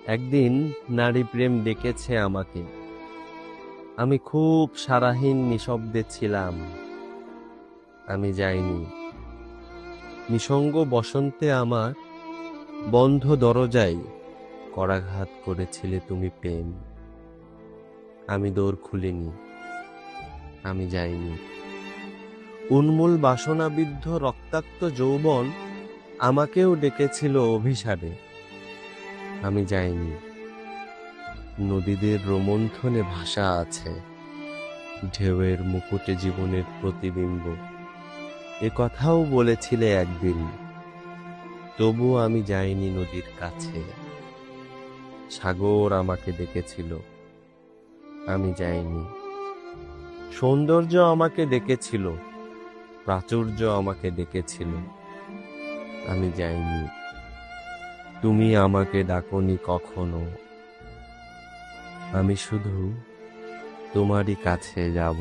একদিন নারী প্রেম ডেকেছে আমাকে। আমি খুব সারাহীন নিঃশব্দে ছিলাম। আমি যাইনি। নিসঙ্গ বসন্তে আমার বন্ধ দরজায় করাঘাত করেছিলে তুমি প্রেম। আমি দোর খুলিনি। আমি যাইনি। উন্মূল বাসনাবিদ্ধ রক্তাক্ত যৌবন আমাকেও ডেকেছিল অভিসারে। আমি যাইনি। নদীদের রোমন্থনে ভাষা আছে, ঢেউয়ের মুকুটে জীবনের প্রতিবিম্ব। এ কথাও বলেছিলে একদিন। তবু আমি যাইনি নদীর কাছে। সাগর আমাকে ডেকেছিল। আমি যাইনি। সৌন্দর্য আমাকে ডেকেছিল। প্রাচুর্য আমাকে ডেকেছিল। আমি যাইনি। তুমি আমাকে ডাকনি কখনো। আমি শুধু তোমারই কাছে যাব।